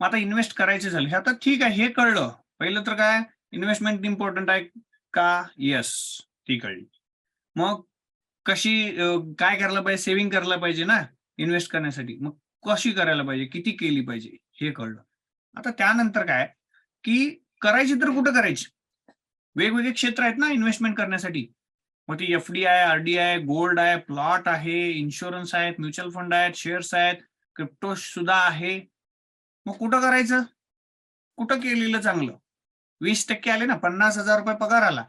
मग आता इन्व्हेस्ट करायचे झाले, हे आता ठीक आहे, हे कळलं. पहिलं तर काय, इन्व्हेस्टमेंट इम्पॉर्टंट आहे का? येस, ती कळली. मग काय करायला पाहिजे? सेव्हिंग करायला पाहिजे ना इन्व्हेस्ट करण्यासाठी. मग कशी करायला पाहिजे? किती केली पाहिजे? हे कळलं. आता त्यानंतर काय, की करायची तर कुठं करायची? वेगवेगळे क्षेत्र आहेत ना इन्व्हेस्टमेंट करण्यासाठी. मग ती एफ-डी आहे, आर-डी आहे, गोल्ड आहे, प्लॉट आहे, इन्शुरन्स आहेत, म्युच्युअल फंड आहेत, शेअर्स आहेत, क्रिप्टो सुद्धा आहे. मग कुठं करायचं? कुठं केलेलं चांगलं? 20% आले ना, ₹50,000 पगार आला.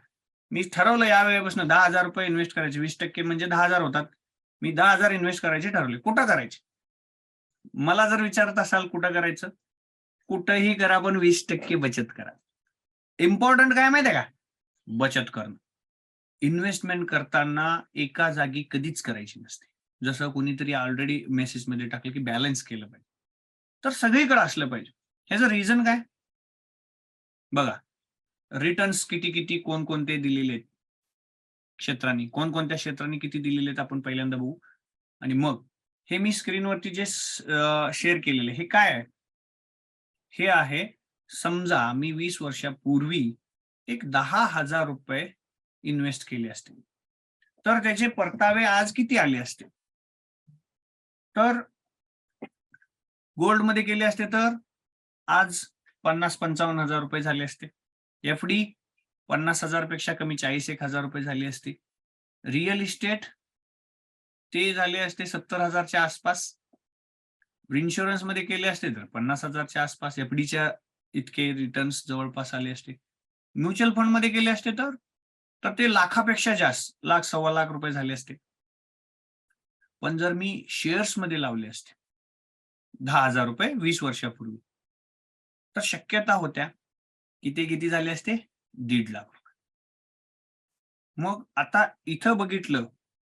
मी ठरवलं या वेळेपासून ₹10,000 इन्व्हेस्ट करायचे. 20% म्हणजे 10,000 होतात. मी 10,000 इन्व्हेस्ट करायचे ठरवले. कुठं करायचे? मला जर विचारत असाल कुठं करायचं? कुठंही करा, पण 20% बचत करा. इम्पोर्टंट काय माहिती आहे का? बचत करणं. इन्व्हेस्टमेंट करताना एका जागी कधीच करायची नसते. जसं कोणीतरी ऑलरेडी मेसेजमध्ये टाकलं, की बॅलन्स केलं पाहिजे. तर सगळीकडे असलं पाहिजे. ह्याचं रिझन काय? बघा, रिटर्न्स किती-किती, कोणकोणते दिलेले आहेत क्षेत्रांनी, कोणकोणत्या क्षेत्रांनी किती दिलेले आहेत आपण पहिल्यांदा बघू आणि मग हे मी स्क्रीनवरती जे शेअर केलेले हे काय आहे? हे आहे, समजा मी 20 वर्षापूर्वी एक ₹10,000 इन्व्हेस्ट केले असतील. तर त्याचे परतावे आज किती आले असते? तर गोल्डमध्ये केले असते तर आज 50,000-55,000 झाले असते. एफ-डी 50,000 पेक्षा कमी 40,000-1,000 झाली असती. रिअल इस्टेट ते झाले असते 70,000 च्या आसपास. इन्शुरन्समध्ये केले असते तर 50,000 च्या आसपास. एफ-डीच्या इतके रिटर्न्स जवळपास आले असते. म्युच्युअल फंडमध्ये केले असते तर ते लाखापेक्षा जास्त, लाख, सव्वा लाख रुपये झाले असते. पण जर मी शेअर्समध्ये लावले असते ₹10,000 20 वर्षापूर्वी, तर शक्यता होत्या की ते किती झाले असते? 1.5 लाख रुपये. मग आता इथं बघितलं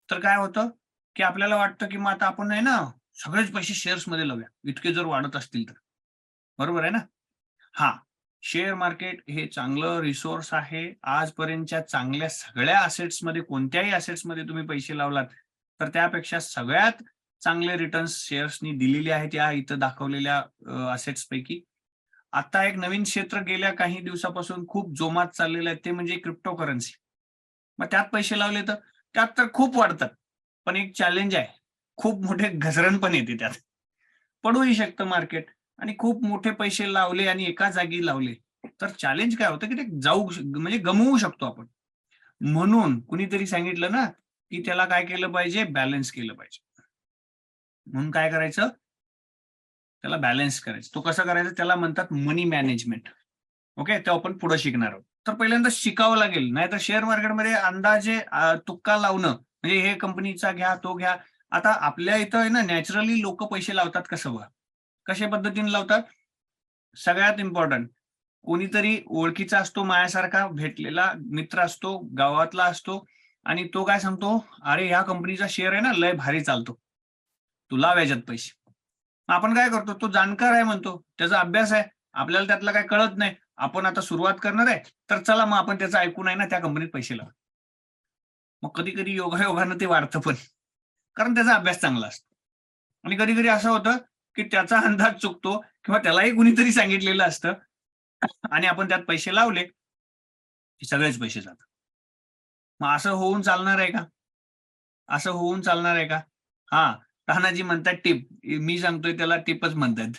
तर काय होतं, की आपल्याला वाटतं की मग आता आपण आहे ना, सगळेच पैसे शेअर्समध्ये लावूया, इतके जर वाढत असतील तर. बरोबर आहे ना? हां, शेअर मार्केट हे चांगलं रिसोर्स आहे. आजपर्यंतच्या चांगल्या सगळ्या असेट्समध्ये कोणत्याही असेट्समध्ये तुम्ही पैसे लावलात, तर त्यापेक्षा सगळ्यात चांगले रिटर्न्स शेअर्सनी दिलेले आहेत या इथं दाखवलेल्या असेट्सपैकी. आता एक नवीन क्षेत्र गेल्या काही दिवसापासून खूप जोमात चाललेलं आहे, ते म्हणजे क्रिप्टोकरन्सी. मग त्यात पैसे लावले तर त्यात तर खूप वाढतात. पण एक चॅलेंज आहे. खूप मोठे घसरण पण येते त्यात. पडूही शकतं मार्केट आणि खूप मोठे पैसे लावले आणि एका जागी लावले, तर चॅलेंज काय होतं, की ते म्हणजे गमवू शकतो आपण. म्हणून कुणीतरी सांगितलं ना, की त्याला काय केलं पाहिजे? बॅलन्स केलं पाहिजे. म्हणून काय करायचं? त्याला बॅलन्स करायचं. तो कसं करायचा? त्याला म्हणतात मनी मॅनेजमेंट. ओके, ते आपण पुढे शिकणार आहोत. तर पहिल्यांदा शिकावं लागेल. नाहीतर शेअर मार्केटमध्ये अंदाजे तुक्का लावणं, म्हणजे हे कंपनीचा घ्या, तो घ्या. आता आपल्या इथं आहे ना, नॅचरली लोकं पैसे लावतात कसं बघा. कशा पद्धतीने लावतात? सगळ्यात इम्पोर्टंट कोणीतरी ओळखीचा असतो माझ्यासारखा भेटलेला मित्र असतो, गावातला असतो आणि तो काय सांगतो, "अरे, ह्या कंपनीचा शेअर आहे ना, लय भारी चालतो. तू लाव याच्यात पैसे." आपण काय करतो, तो जाणकार आहे म्हणतो, त्याचा अभ्यास आहे, आपल्याला त्यातलं काही कळत नाही. आपण आता सुरुवात करणार आहे, तर चला मग आपण त्याचं ऐकून आहे ना त्या कंपनीत पैसे लावू. मग कधी-कधी योगायोगानं ते वाढतं पण. कारण त्याचा अभ्यास चांगला असतो. आणि कधी-कधी असं होतं, की त्याचा अंदाज चुकतो किंवा त्यालाही कुणीतरी सांगितलेलं असतं आणि आपण त्यात पैसे लावले, की सगळेच पैसे जातात. मग असं होऊन चालणार आहे का? असं होऊन चालणार आहे का? हां, तानाजी म्हणतात टिप. मी सांगतोय त्याला टिपच म्हणतात.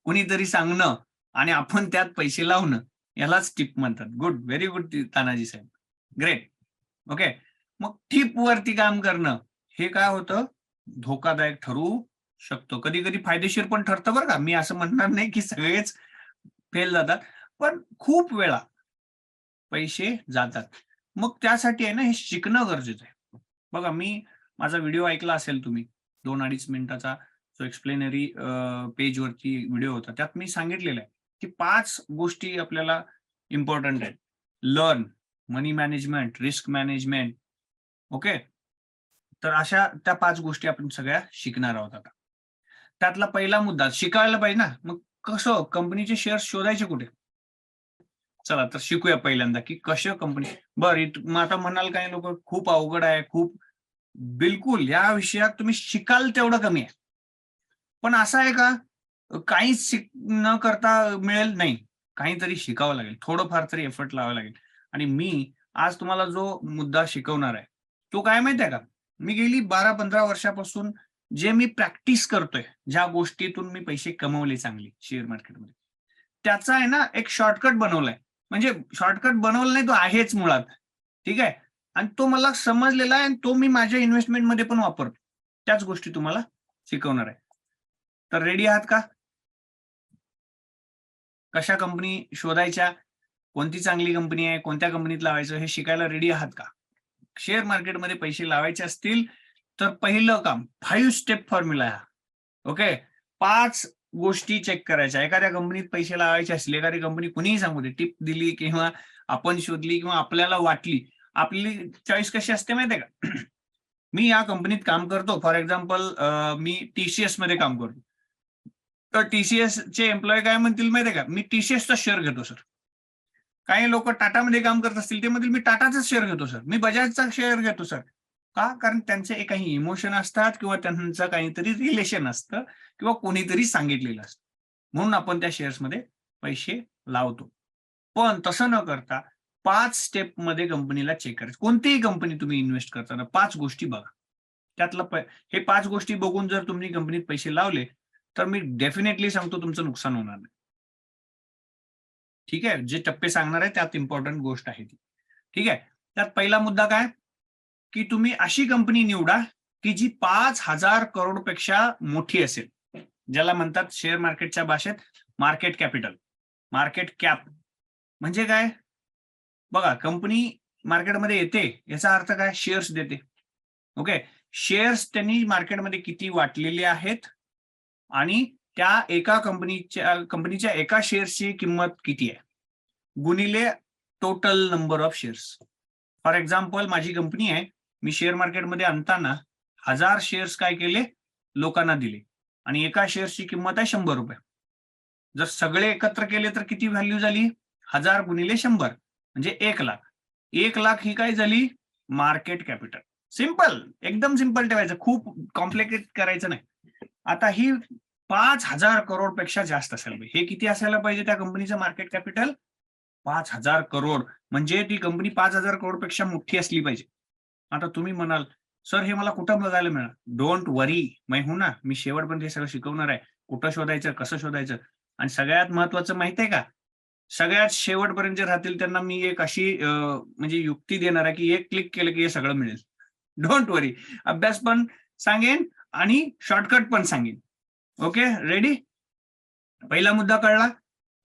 कुणीतरी सांगणं आणि आपण त्यात पैसे लावणं, यालाच टिप म्हणतात. गुड, व्हेरी गुड तानाजी साहेब. ग्रेट. ओके. मग टिपवरती काम करणं, हे काय होतं, धोकादायक ठरू शकतो. कधी-कधी फायदेशीर पण ठरतं बरं का. मी असं म्हणणार नाही, की सगळेच फेल जातात. पण खूप वेळा पैसे जातात. मग त्यासाठी आहे ना, हे शिकणं गरजेचं आहे. बघा, माझा व्हिडिओ ऐकला असेल तुम्ही 2-2.5 मिनिटाचा जो एक्सप्लेनरी पेजवरती व्हिडिओ होता. त्यात मी सांगितलेलं आहे, की 5 गोष्टी आपल्याला इम्पोर्टंट आहेत. लर्न, मनी मॅनेजमेंट, रिस्क मॅनेजमेंट, ओके. तर अशा त्या 5 गोष्टी आपण सगळ्या शिकणार आहोत आता. त्यातला पहिला मुद्दा शिकायला पाहिजे ना, मग कसं कंपनीचे शेअर्स शोधायचे कुठे? चला तर शिकूया पहिल्यांदा, की कशा कंपनी बरं मग आता म्हणाल काही लोकं खूप अवघड आहे, खूप बिलकुल या विषयात तुम्ही शिकाल तेवढं कमी आहे. पण असं आहे का, काहीच न करता मिळेल नाही, काहीतरी शिकावं लागेल, थोडंफार तरी एफर्ट लावावं लागेल. आणि मी आज तुम्हाला जो मुद्दा शिकवणार आहे तो काय माहिती आहे का, मी गेली 12-15 वर्षापासून जे मी प्रॅक्टिस करतोय, ज्या गोष्टीतून मी पैसे कमवले चांगले शेअर मार्केटमध्ये, त्याचा आहे ना एक शॉर्टकट बनवलाय. म्हणजे शॉर्टकट बनवला नाही, तो आहेच मुळात. ठीक आहे. आणि तो मला समजलेला आहे आणि तो मी माझ्या इन्व्हेस्टमेंटमध्ये पण वापरतो. त्याच गोष्टी तुम्हाला शिकवणार आहे. तर रेडी आहात का? कशा कंपनी शोधायच्या, कोणती चांगली कंपनी आहे, कोणत्या कंपनीत लावायचं हे शिकायला रेडी आहात का? शेअर मार्केटमध्ये पैसे लावायचे असतील तर पहिलं काम 5 स्टेप फॉर्म्युला आहे. ओके. 5 गोष्टी चेक करायच्या. एखाद्या कंपनीत पैसे लावायचे असतील, एखादी कंपनी कुणीही सांगू दे, टिप दिली किंवा आपण शोधली किंवा आपल्याला वाटली. आपली चॉईस कशी असते माहिती आहे का? मी या कंपनीत काम करतो. फॉर एक्झाम्पल मी TCS मध्ये काम करतो. तर TCS चे एम्प्लॉई काय म्हणतील माहिती आहे का? मी TCSचा शेअर घेतो सर. काही लोक टाटामध्ये काम करत असतील, ते म्हणतील मी टाटाचाच शेअर घेतो सर. मी बजाजचा शेअर घेतो सर. का? कारण त्यांचे काही इमोशन असतात किंवा त्यांचं काहीतरी रिलेशन असतं किंवा कोणीतरी सांगितलेलं असतं. म्हणून आपण त्या शेअर्समध्ये पैसे लावतो. पण तसं न करता 5 स्टेपमध्ये कंपनीला चेक करायचं. कोणतीही कंपनी तुम्ही इन्व्हेस्ट करताना 5 गोष्टी बघा. त्यातलं हे 5 गोष्टी बघून जर तुम्ही कंपनीत पैसे लावले, तर मी डेफिनेटली सांगतो तुमचं नुकसान होणार नाही. ठीक आहे. जे टप्पे सांगणार आहे त्यात इम्पॉर्टंट गोष्ट आहे ती. ठीक आहे. त्यात पहिला मुद्दा काय, की तुम्ही अशी कंपनी निवडा की जी 5,000 करोड पेक्षा मोठी असेल. ज्याला म्हणतात शेअर मार्केटच्या भाषेत मार्केट कॅपिटल, मार्केट कॅप. म्हणजे काय? बघा, कंपनी मार्केटमध्ये येते याचा अर्थ काय? शेअर्स देते. ओके. शेअर्स त्यांनी मार्केटमध्ये किती वाटलेले आहेत आणि त्या एका कंपनीच्या एका शेअर्सची किंमत किती आहे गुणिले total number of shares. For example माझी कंपनी आहे, मी शेअर मार्केटमध्ये आणताना 1000 शेअर्स काय केले, लोकांना दिले आणि एका शेअर्सची किंमत आहे ₹100. जर सगळे एकत्र केले तर किती व्हॅल्यू झाली? 1000 गुणिले 100 म्हणजे 1,00,000. 1,00,000 ही काय झाली? Market capital. सिंपल, एकदम सिंपल ठेवायचं, खूप कॉम्प्लिकेट करायचं नाही. आता ही 5,000 करोड पेक्षा जास्त असायला पाहिजे. हे किती असायला पाहिजे त्या कंपनीचं मार्केट कॅपिटल? 5,000 करोड. म्हणजे ती कंपनी 5,000 करोड पेक्षा मोठी असली पाहिजे. आता तुम्ही म्हणाल, "सर हे मला कुठं बघायला मिळणार?" डोंट वरी, मैं हूं ना. मी शेवटपर्यंत हे सगळं शिकवणार आहे. कुठं शोधायचं, कसं शोधायचं आणि सगळ्यात महत्त्वाचं माहिती आहे का? सगळ्यात शेवटपर्यंत जे राहतील त्यांना मी एक अशी म्हणजे युक्ती देणार आहे, की एक क्लिक केलं की हे सगळं मिळेल. डोंट वरी. अभ्यास पण सांगेन आणि शॉर्टकट पण सांगेन. Okay, ready? पहिला मुद्दा कळला?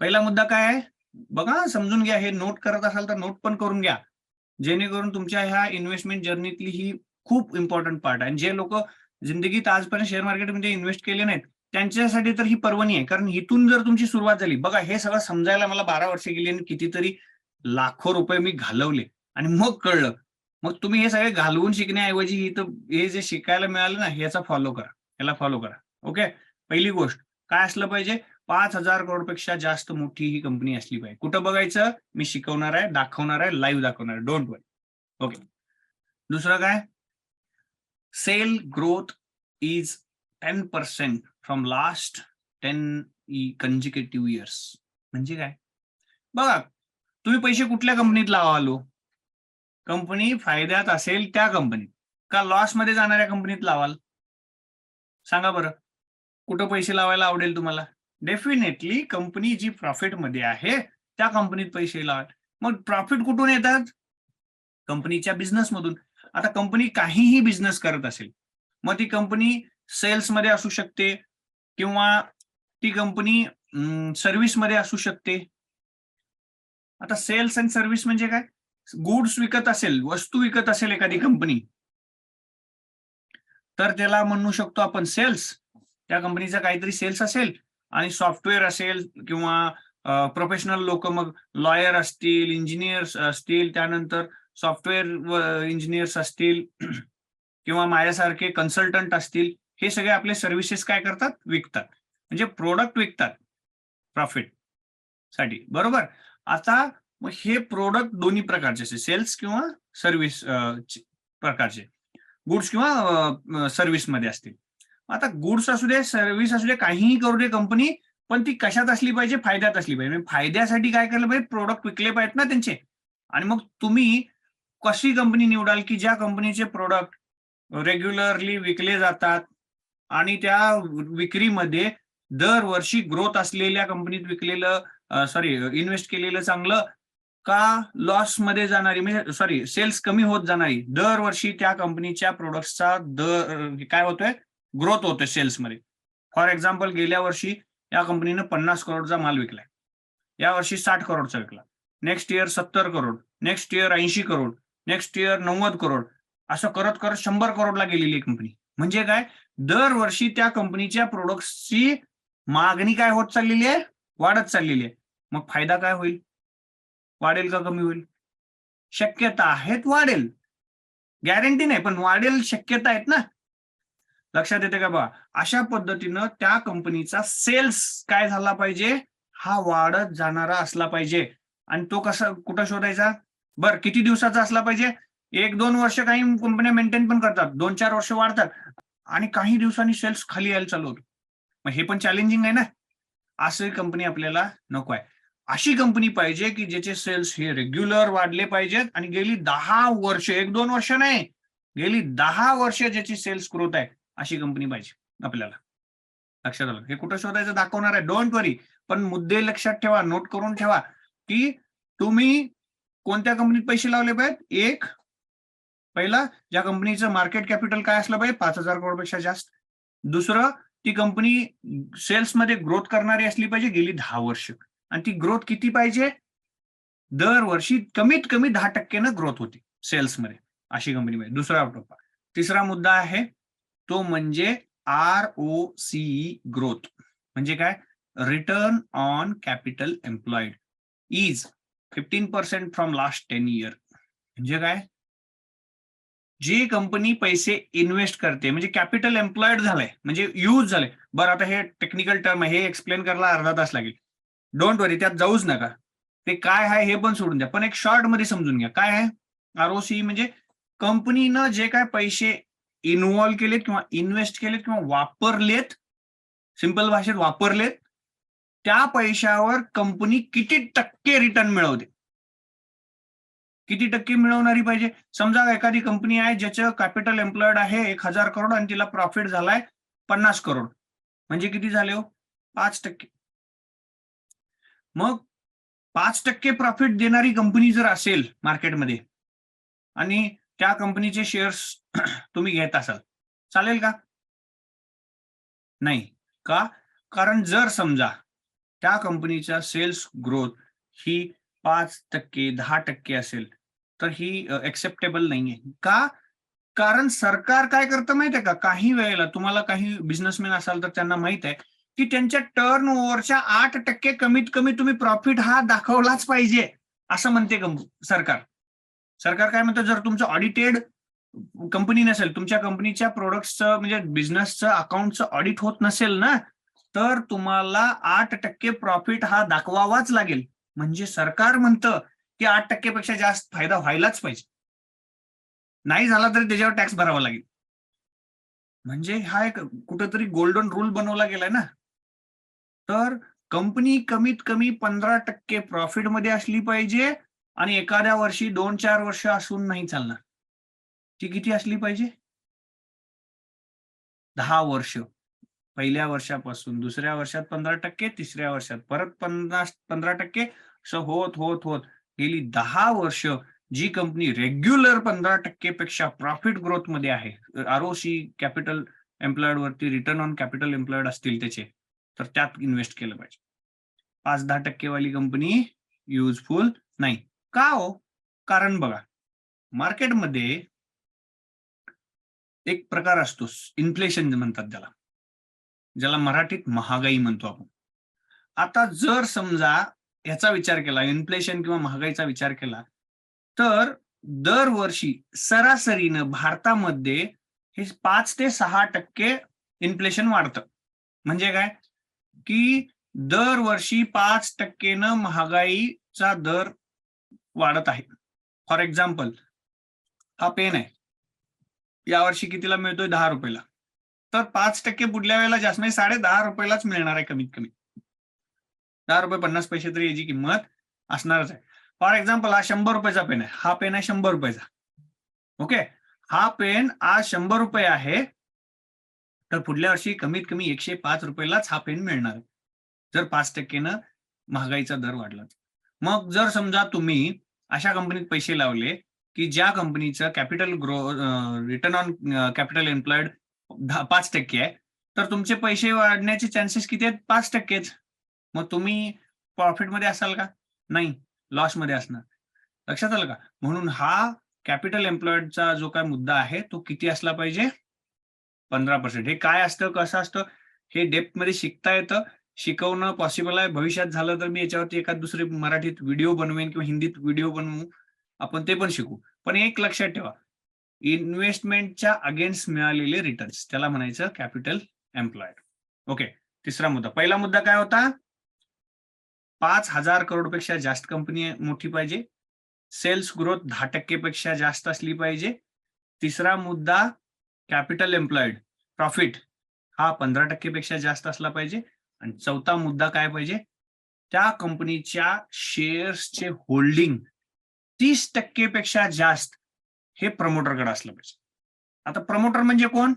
पहिला मुद्दा काय आहे? बघा, समजून घ्या. हे नोट करत असाल तर नोट पण करून घ्या. जेणेकरून तुमच्या ह्या इन्व्हेस्टमेंट जर्नीतली ही खूप इम्पॉर्टंट पार्ट आहे. आणि जे लोक जिंदगीत आजपर्यंत शेअर मार्केटमध्ये इन्व्हेस्ट केले नाहीत, त्यांच्यासाठी तर ही पर्वणी आहे. कारण इथून जर तुमची सुरुवात झाली, बघा हे सगळं समजायला मला 12 वर्ष गेली आणि कितीतरी लाखो रुपये मी घालवले आणि मग कळलं. मग तुम्ही हे सगळे घालवून शिकण्याऐवजी इथं हे जे शिकायला मिळालं ना, ह्याचा फॉलो करा. याला फॉलो करा. ओके. पहिली गोष्ट काय असलं पाहिजे? 5,000 करोडपेक्षा जास्त मोठी ही कंपनी असली पाहिजे. कुठं बघायचं? मी शिकवणार आहे, दाखवणार आहे, लाईव्ह दाखवणार आहे. Don't worry. ओके. दुसरं काय? Sale growth is 10% from last 10 consecutive years. म्हणजे काय? बघा, तुम्ही पैसे कुठल्या कंपनीत लावालो? कंपनी फायद्यात असेल त्या कंपनीत, का लॉसमध्ये जाणाऱ्या कंपनीत लावाल? सांगा बरं. कुठं पैसे लावायला आवडेल तुम्हाला? डेफिनेटली कंपनी जी प्रॉफिटमध्ये आहे त्या कंपनीत पैसे लावा. मग प्रॉफिट कुठून येतात? कंपनीच्या बिझनेसमधून. आता कंपनी काहीही बिझनेस करत असेल, मग ती कंपनी सेल्समध्ये असू शकते किंवा ती कंपनी सर्व्हिसमध्ये असू शकते. आता सेल्स अँड सर्व्हिस म्हणजे काय? गुड्स विकत असेल, वस्तू विकत असेल एखादी कंपनी, तर त्याला म्हणू शकतो आपण सेल्स. त्या कंपनीचा काहीतरी सेल्स असेल आणि सॉफ्टवेअर असेल किंवा प्रोफेशनल लोक, मग लॉयर असतील, इंजिनियर्स असतील, त्यानंतर सॉफ्टवेअर इंजिनियर्स असतील किंवा माझ्यासारखे कन्सल्टंट असतील, हे सगळे आपले सर्व्हिसेस काय करतात? विकतात. म्हणजे प्रोडक्ट विकतात प्रॉफिट साठी. बरोबर? आता मग हे प्रोडक्ट दोन्ही प्रकारचे असे सेल्स किंवा सर्व्हिस प्रकारचे, गुड्स किंवा सर्व्हिसमध्ये असतील. आता गुड्स असू दे, सर्व्हिस असू दे, काहीही करू दे कंपनी, पण ती कशात असली पाहिजे? फायद्यात असली पाहिजे. म्हणजे फायद्यासाठी काय केलं पाहिजे? प्रोडक्ट विकले पाहिजेत ना त्यांचे. आणि मग तुम्ही कशी कंपनी निवडाल की ज्या कंपनीचे प्रोडक्ट रेग्युलरली विकले जातात आणि त्या विक्रीमध्ये दरवर्षी ग्रोथ असलेल्या कंपनीत विकलेलं इन्व्हेस्ट केलेलं चांगलं का लॉस मध्ये जाणारी, म्हणजे सेल्स कमी होत जाणारी, दरवर्षी त्या कंपनीच्या प्रोडक्ट्सचा दर काय होतोय? ग्रोथ होतोय सेल्समध्ये. फॉर एक्झाम्पल गेल्या वर्षी या कंपनीनं 50 करोडचा माल विकलाय, या वर्षी 60 करोडचा विकला, next year 70 crore, next year 80 crore, next year 90 crore, असं करत करत 100 करोडला गेलेली कंपनी. म्हणजे काय? दरवर्षी त्या कंपनीच्या प्रोडक्ट्सची मागणी काय होत चाललेली आहे? वाढत चाललेली आहे. मग फायदा काय होईल? वाढेल का कमी होईल? शक्यता आहेत वाढेल, गॅरंटी नाही, पण वाढेल शक्यता आहेत ना. लक्षात येते का? बघा, अशा पद्धतीनं त्या कंपनीचा सेल्स काय झाला पाहिजे? हा वाढत जाणारा असला पाहिजे. आणि तो कसा कुठं शोधायचा? बरं, किती दिवसाचा असला पाहिजे? 1-2 वर्ष काही कंपन्या मेंटेन पण करतात, 2-4 वर्ष वाढतात आणि काही दिवसांनी सेल्स खाली यायला चालू होतो. मग हे पण चॅलेंजिंग आहे ना. अशी कंपनी आपल्याला नको आहे. अशी कंपनी पाहिजे की ज्याचे सेल्स हे रेग्युलर वाढले पाहिजेत आणि गेली 10 वर्ष, 1-2 वर्ष नाही, गेली 10 वर्ष ज्याची सेल्स ग्रोथ आहे, अशी कंपनी पाहिजे आपल्याला. लक्षात आलं? हे कुठं शोधायचं दाखवणार आहे, डोंट वरी. पण मुद्दे लक्षात ठेवा, नोट करून ठेवा की तुम्ही कोणत्या कंपनीत पैसे लावले पाहिजेत. एक, पहिला, ज्या कंपनीचं मार्केट कॅपिटल काय असलं पाहिजे? 5,000 करोडपेक्षा जास्त. दुसरं, ती कंपनी सेल्समध्ये ग्रोथ करणारी असली पाहिजे गेली 10 वर्ष. आणि ती ग्रोथ किती पाहिजे? दरवर्षी कमीत कमी 10% ग्रोथ होती सेल्समध्ये, अशी कंपनी पाहिजे. दुसरा टप्पा. तिसरा मुद्दा आहे तो म्हणजे ROCE ग्रोथ. म्हणजे काय? Return on capital employed is 15% from last 10 year. म्हणजे काय? जी कंपनी पैसे इन्व्हेस्ट करते, म्हणजे कॅपिटल एम्प्लॉयड झालंय, म्हणजे यूज झालंय. बरं, आता हे टेक्निकल टर्म आहे, हे एक्सप्लेन करायला अर्धा तास लागेल. डोंट वरी, त्यात जाऊच नका. ते काय आहे हे पण सोडून द्या. पण एक शॉर्ट मध्ये समजून घ्या. काय आहे ROCE? म्हणजे कंपनीनं जे काय पैसे इन्व्हॉल्व केलेत किंवा इन्व्हेस्ट केलेत किंवा वापरलेत, सिंपल भाषेत वापरलेत, त्या पैशावर कंपनी किती टक्के रिटर्न मिळवते. किती टक्के मिळवणारी पाहिजे? समजा एखादी कंपनी आहे ज्याचं कॅपिटल एम्प्लॉयड आहे 1,000 करोड आणि तिला प्रॉफिट झालाय 50 करोड. म्हणजे किती झाले हो? 5%. मग 5% प्रॉफिट देणारी कंपनी जर असेल मार्केटमध्ये आणि त्या कंपनीचे शेअर्स तुम्ही घेत असाल, चालेल का? नाही. का? कारण जर समजा त्या कंपनीचा सेल्स ग्रोथ ही 5%, 10% असेल, तर ही एक्सेप्टेबल नाहीये. का? कारण सरकार काय करतं माहितीये का? काही वेळेला तुम्हाला, काही बिझनेसमॅन असाल तर त्यांना माहित आहे, की त्यांच्या टर्न ओव्हरच्या 8% कमीत कमी तुम्ही प्रॉफिट हा दाखवलाच पाहिजे, असं म्हणते सरकार. सरकार काय म्हणतं, जर तुमचं ऑडिटेड कंपनी नसेल, तुमच्या कंपनीच्या प्रोडक्ट्सचं म्हणजे बिझनेसचं अकाउंटचं ऑडिट होत नसेल ना, तर तुम्हाला 8% प्रॉफिट हा दाखवावाच लागेल. म्हणजे सरकार म्हणतं की 8% पेक्षा जास्त फायदा व्हायलाच पाहिजे. नाही झाला तरी त्याच्यावर टॅक्स भरावा लागेल. म्हणजे हा एक कुठेतरी गोल्डन रूल बनवला गेलाय ना. तर कंपनी कमीत कमी 15% प्रॉफिटमध्ये असली पाहिजे आणि एखाद्या वर्षी 2-4 वर्ष असून नाही चालणार. ती किती असली पाहिजे? 10 वर्ष. पहिल्या वर्षापासून दुसऱ्या वर्षात 15%, तिसऱ्या वर्षात परत 15% असं होत होत होत गेली 10 वर्ष जी कंपनी रेग्युलर 15% पेक्षा प्रॉफिट ग्रोथ मध्ये आहे, ROCE कॅपिटल एम्प्लॉयड वरती रिटर्न ऑन कॅपिटल एम्प्लॉयड असतील त्याचे, तर त्यात इन्व्हेस्ट केलं पाहिजे. 5-10% वाली कंपनी युजफुल नाही. का हो? कारण बघा, मार्केटमध्ये एक प्रकार असतो, इन्फ्लेशन म्हणतात त्याला, ज्याला मराठीत महागाई म्हणतो आपण. आता जर समजा याचा विचार केला, इन्फ्लेशन किंवा महागाईचा विचार केला, तर दरवर्षी सरासरीनं भारतामध्ये हे 5 ते 6% इन्फ्लेशन वाढतं. म्हणजे काय? की दरवर्षी 5% महागाईचा दर वाढत आहे. फॉर एक्झाम्पल, हा पेन आहे, यावर्षी कितीला मिळतोय? 10 रुपयाला. तर 5% पुढल्या वेळेला जास्त म्हणजे ₹10.5 मिळणार आहे कमीत कमी. ₹10.50 तरी याची किंमत असणारच आहे. फॉर एक्झाम्पल हा ₹100चा पेन आहे. हा पेन आहे ₹100चा. ओके. हा पेन आज ₹100 आहे. तर पुढल्या वर्षी कमीत कमी ₹105लाच हा पेन मिळणार आहे. जर 5%नं महागाईचा दर वाढला. मग जर समजा तुम्ही अशा कंपनीत पैसे लावले, की ज्या कंपनीचं capital return on capital employed 5% आहे, तर तुमचे पैसे वाढण्याचे चान्सेस किती आहेत? 5%च. मग तुम्ही प्रॉफिटमध्ये असाल का? नाही, लॉसमध्ये असणार. लक्षात आलं का? म्हणून हा कॅपिटल एम्प्लॉईडचा जो काही मुद्दा आहे, तो किती असला पाहिजे? 15%. हे काय असतं, कसं असतं, हे डेप्थमध्ये शिकता येतं. शिकवणं पॉसिबल आहे. भविष्यात झालं तर मी याच्यावरती एखाद दुसरे मराठीत व्हिडिओ बनवेन किंवा हिंदीत व्हिडिओ बनवू. आपण ते पण शिकू. पण एक लक्षात ठेवा, इन्व्हेस्टमेंटच्या अगेन्स्ट मिळालेले रिटर्न्स त्याला म्हणायचं कॅपिटल एम्प्लॉयड. ओके. तिसरा मुद्दा. पहिला मुद्दा काय होता? 5,000 करोडपेक्षा जास्त कंपनी मोठी पाहिजे. सेल्स ग्रोथ 10% पेक्षा जास्त असली पाहिजे. तिसरा मुद्दा कॅपिटल एम्प्लॉईड प्रॉफिट हा 15% पेक्षा जास्त असला पाहिजे. आणि चौथा मुद्दा काय पाहिजे? त्या कंपनीच्या शेअर्सचे होल्डिंग 30% पेक्षा जास्त हे प्रमोटरकडे असलं पाहिजे. आता प्रमोटर म्हणजे कोण?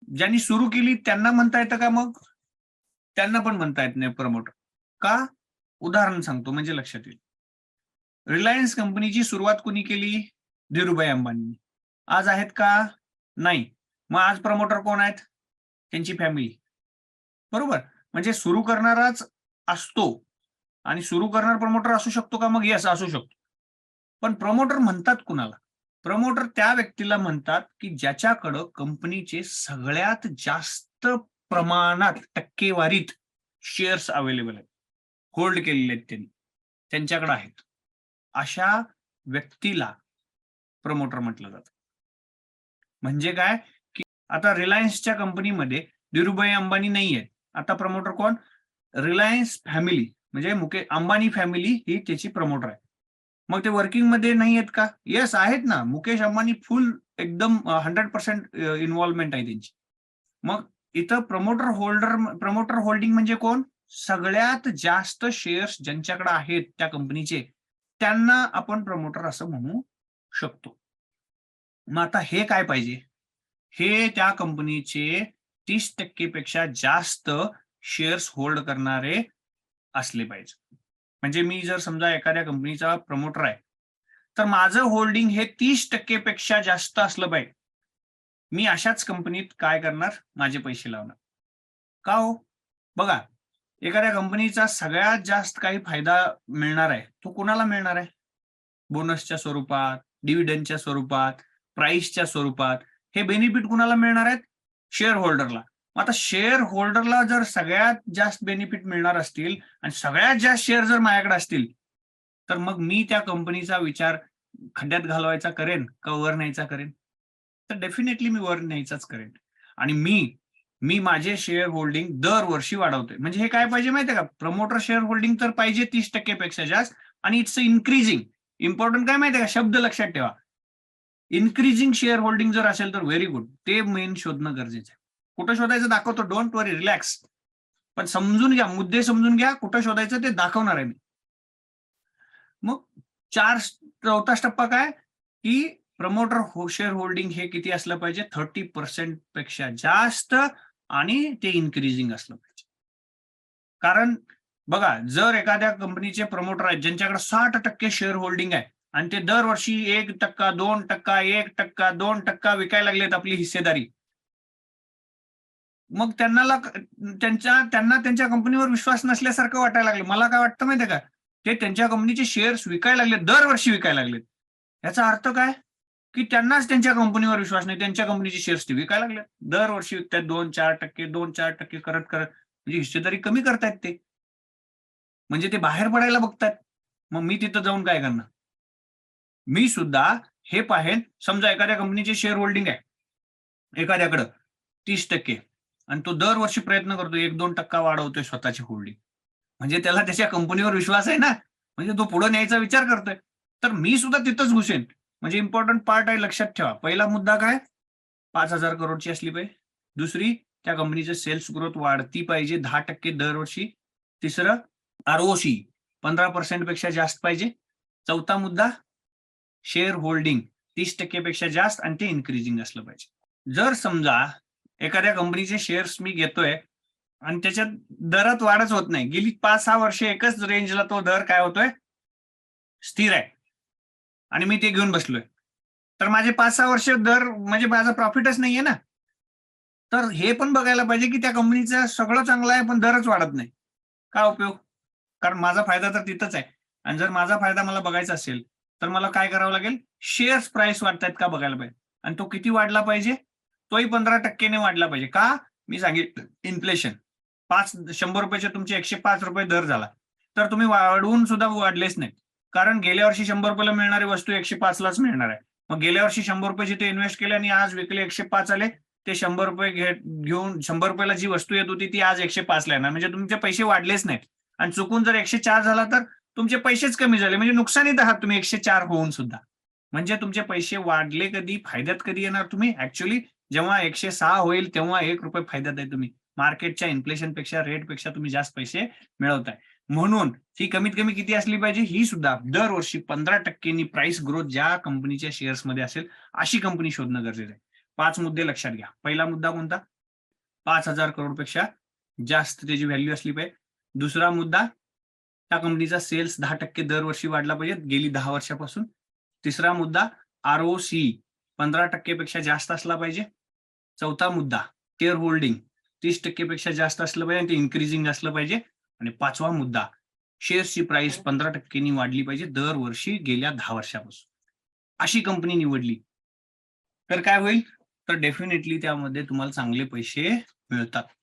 ज्यांनी सुरू केली त्यांना म्हणता येतं का? मग त्यांना पण म्हणता येत नाही प्रमोटर. का? उदाहरण सांगतो म्हणजे लक्षात येईल. रिलायन्स कंपनीची सुरुवात कोणी केली? धीरूभाई अंबानी. आज आहेत का? नाही. मग आज प्रमोटर कोण आहेत? त्यांची फॅमिली. बरोबर. म्हणजे सुरू करणाराच असतो आणि सुरू करणारा प्रमोटर असू शकतो का? मग येस, असू शकतो. पण प्रमोटर म्हणतात कुणाला? प्रमोटर त्या व्यक्तीला म्हणतात की ज्याच्याकडं कंपनीचे सगळ्यात जास्त प्रमाणात टक्केवारीत शेअर्स अवेलेबल आहेत, होल्ड केलेले आहेत त्यांनी, त्यांच्याकडे आहेत. अशा व्यक्तीला प्रमोटर म्हटलं जातं. म्हणजे काय? की आता रिलायन्सच्या कंपनीमध्ये धीरूभाई अंबानी नाही आहेत. आता प्रमोटर कोण? रिलायन्स फॅमिली म्हणजे मुकेश अंबानी फॅमिली ही त्याची प्रमोटर आहे. मग ते वर्किंग मध्ये नाही आहेत का? येस, आहेत ना. मुकेश अंबानी फुल एकदम 100% इन्व्हॉल्वमेंट आहे त्यांची. मग इथं प्रमोटर होल्डिंग म्हणजे कोण? सगळ्यात जास्त शेअर्स ज्यांच्याकडे आहेत त्या कंपनीचे, त्यांना आपण प्रमोटर असं म्हणू शकतो. मग आता हे काय पाहिजे? हे त्या कंपनीचे 30% पेक्षा जास्त शेअर्स होल्ड करणारे असले पाहिजे. म्हणजे मी जर समजा एखाद्या कंपनीचा प्रमोटर आहे, तर माझं होल्डिंग हे 30% पेक्षा जास्त असलं पाहिजे. मी अशाच कंपनीत काय करणार? माझे पैसे लावणार. का हो? बघा, एखाद्या कंपनीचा सगळ्यात जास्त काही फायदा मिळणार आहे, तो कोणाला मिळणार आहे? बोनसच्या स्वरूपात, डिव्हिडंडच्या स्वरूपात, प्राइसच्या स्वरूपात. हे बेनिफिट कुणाला मिळणार आहेत? शेअर होल्डरला. आता शेअर होल्डरला जर सगळ्यात जास्त बेनिफिट मिळणार असतील आणि सगळ्यात जास्त शेअर जर माझ्याकडे असतील, तर मग मी त्या कंपनीचा विचार खड्ड्यात घालवायचा करेन का वर न्यायचा करेन? तर डेफिनेटली मी वर न्यायचाच करेन. आणि मी मी माझे शेअर होल्डिंग दरवर्षी वाढवतोय. म्हणजे हे काय पाहिजे माहितीये का? प्रमोटर शेअर होल्डिंग तर पाहिजे 30% पेक्षा जास्त आणि इट्स इन्क्रीजिंग. इम्पॉर्टंट काय माहितीये का? शब्द लक्षात ठेवा. इन्क्रीजिंग शेअर होल्डिंग जर असेल तर व्हेरी गुड. ते मेन शोधणं गरजेचं आहे. कुठं शोधायचं दाखवतो. Don't worry, relax. पण समजून घ्या, मुद्दे समजून घ्या. कुठं शोधायचं ते दाखवणार आहे मी. मग चौथा टप्पा काय? की प्रमोटर शेअर होल्डिंग हे किती असलं पाहिजे? 30% पेक्षा जास्त आणि ते इन्क्रीजिंग असलं पाहिजे. कारण बघा, जर एखाद्या कंपनीचे प्रमोटर आहेत ज्यांच्याकडे 60% शेअर होल्डिंग आहे आणि ते दरवर्षी 1%, 2%, 1%, 2% विकायला लागलेत आपली हिस्सेदारी, मग त्यांना त्यांच्या कंपनीवर विश्वास नसल्यासारखं वाटायला लागलं. मला काय वाटतं माहितीये का? ते त्यांच्या कंपनीचे शेअर्स विकायला लागलेत, दरवर्षी विकायला लागलेत. याचा अर्थ काय? की त्यांनाच त्यांच्या कंपनीवर विश्वास नाही. त्यांच्या कंपनीचे शेअर्स ते विकायला लागलेत. दरवर्षी विकतायत 2-4%, 2-4% करत करत म्हणजे हिस्सेदारी कमी करतायत ते. म्हणजे ते बाहेर पडायला बघतायत. मग मी तिथं जाऊन काय करणार? मी सुद्धा हे पाहेन, समजा एखाद्या कंपनीचे शेअर होल्डिंग आहे एखाद्याकडं 30% आणि तो दरवर्षी प्रयत्न करतो 1-2% वाढवतोय स्वतःची होल्डिंग. म्हणजे त्याला त्याच्या कंपनीवर विश्वास आहे ना, म्हणजे तो पुढे न्यायचा विचार करतोय. तर मी सुद्धा तिथंच घुसेन. म्हणजे इम्पॉर्टंट पार्ट आहे, लक्षात ठेवा. पहिला मुद्दा काय? 5,000 करोडची असली पाहिजे. दुसरी त्या कंपनीचं सेल्स ग्रोथ वाढती पाहिजे 10% दरवर्षी. तिसरं आरओसी 15% पेक्षा जास्त पाहिजे. चौथा मुद्दा शेअर होल्डिंग 30% पेक्षा जास्त आणि ते इन्क्रीजिंग असलं पाहिजे. जर समजा एखाद्या कंपनीचे शेअर्स मी घेतोय आणि त्याच्यात दरात वाढच होत नाही, गेली 5-6 वर्ष एकच रेंजला तो दर काय होतोय, स्थिर आहे आणि मी ते घेऊन बसलोय, तर माझे 5-6 वर्ष दर म्हणजे माझा प्रॉफिटच नाहीये ना. तर हे पण बघायला पाहिजे की त्या कंपनीचं सगळं चांगलं आहे पण दरच वाढत नाही. काय उपयोग? कारण माझा फायदा तर तिथंच आहे. आणि जर माझा फायदा मला बघायचा असेल, तर मला काय करावं लागेल? शेअर्स प्राइस वाढतायत का बघायला पाहिजे. आणि तो किती वाढला पाहिजे? तोही 15% ने वाढला पाहिजे. का? मी सांगितलं इन्फ्लेशन. ₹100 तुमचे ₹105 दर झाला. तर तुम्ही वाढवून सुद्धा वाढलेच नाहीत. कारण गेल्या वर्षी ₹100 ला मिळणारी वस्तू 105 लाच मिळणार आहे. मग गेल्या वर्षी ₹100 जिथे इन्व्हेस्ट केले आणि आज विकले 105 आले, ते ₹100 घेऊन ₹100 ला जी वस्तू येत होती ती आज 105 ला येणार. म्हणजे तुमचे पैसे वाढलेच नाहीत. आणि चुकून जर 104 झाला तर तुमचे पैसेच कमी झाले. म्हणजे नुकसानीत आहात तुम्ही 104 होऊन सुद्धा. म्हणजे तुमचे पैसे वाढले कधी, फायद्यात कधी येणार तुम्ही? ॲक्चुअली जेव्हा 106 होईल तेव्हा ₹1 फायद्यात आहे तुम्ही. मार्केटच्या इन्फ्लेशनपेक्षा, रेटपेक्षा तुम्ही जास्त पैसे मिळवताय. म्हणून ही कमीत कमी किती असली पाहिजे? ही सुद्धा दरवर्षी 15% नी प्राइस ग्रोथ ज्या कंपनीच्या शेअर्समध्ये असेल, अशी कंपनी शोधणं गरजेचं आहे. 5 मुद्दे लक्षात घ्या. पहिला मुद्दा कोणता? 5,000 करोडपेक्षा जास्त त्याची व्हॅल्यू असली पाहिजे. दुसरा मुद्दा, त्या कंपनीचा सेल्स 10% दरवर्षी वाढला पाहिजे गेली 10 वर्षापासून. तिसरा मुद्दा, आरओसी 15% पेक्षा जास्त असला पाहिजे. चौथा मुद्दा, शेअर होल्डिंग 30% पेक्षा जास्त असलं पाहिजे आणि ते इन्क्रीजिंग असलं पाहिजे. आणि पाचवा मुद्दा, शेअर्सची प्राइस 15% नी वाढली पाहिजे दरवर्षी गेल्या 10 वर्षापासून. अशी कंपनी निवडली तर काय होईल? तर डेफिनेटली त्यामध्ये तुम्हाला चांगले पैसे मिळतात.